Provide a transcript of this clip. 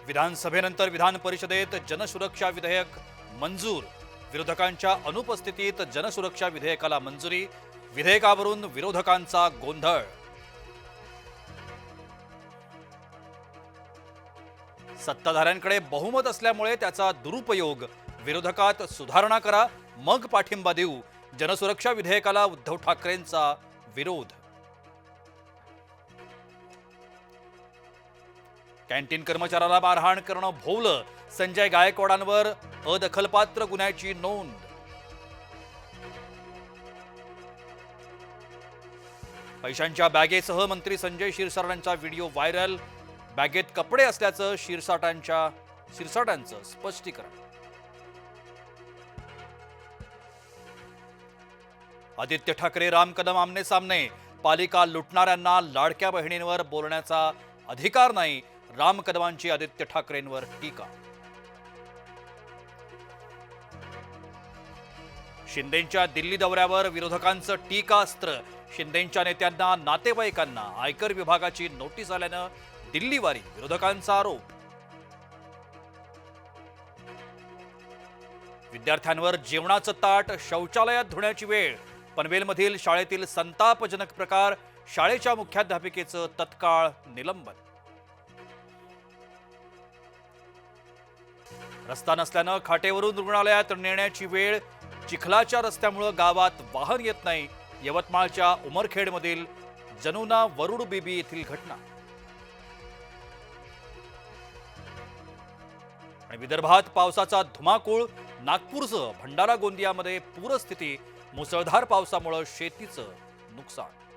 विधानसभेनंतर विधान परिषदेत जनसुरक्षा विधेयक मंजूर। विरोधकांच्या अनुपस्थितीत जनसुरक्षा विधेयकाला मंजुरी। विधेयकावरून विरोधकांचा गोंधळ। सत्ताधाऱ्यांकडे बहुमत असल्यामुळे त्याचा दुरुपयोग। विरोधकात सुधारणा करा मग पाठिंबा देऊ। जनसुरक्षा विधेयकाला उद्धव ठाकरेंचा विरोध। कॅन्टीन कर्मचाऱ्याला मारहाण करणं भोवलं। संजय गायकवाडांवर अदखलपात्र गुन्ह्याची नोंद। पैशांच्या बॅगेसह मंत्री संजय शिरसाटांचा व्हिडिओ व्हायरल। बॅगेत कपडे असल्याचं शिरसाटांचं स्पष्टीकरण। आदित्य ठाकरे राम कदम आमने सामने। पालिका लुटणाऱ्यांना लाडक्या बहिणींवर बोलण्याचा अधिकार नाही। राम कदमांची आदित्य ठाकरेंवर टीका। शिंदेंच्या दिल्ली दौऱ्यावर विरोधकांचं टीकास्त्र। शिंदेंच्या नेत्यांना नातेवाईकांना आयकर विभागाची नोटीस आल्यानं दिल्लीवारी। विरोधकांचा आरोप। विद्यार्थ्यांवर जेवणाचं ताट शौचालयात धुण्याची वेळ। पनवेलमधील शाळेतील संतापजनक प्रकार। शाळेच्या मुख्याध्यापिकेचं तत्काळ निलंबन। रस्ता नसल्यानं खाटेवरून रुग्णालयात नेण्याची वेळ। चिखलाच्या रस्त्यामुळे गावात वाहन येत नाही। यवतमाळच्या उमरखेडमधील जनुना वरुड बीबी येथील घटना। आणि विदर्भात पावसाचा धुमाकूळ। नागपूरसह भंडारा गोंदियामध्ये पूरस्थिती। मुसळधार पावसामुळे शेतीचं नुकसान।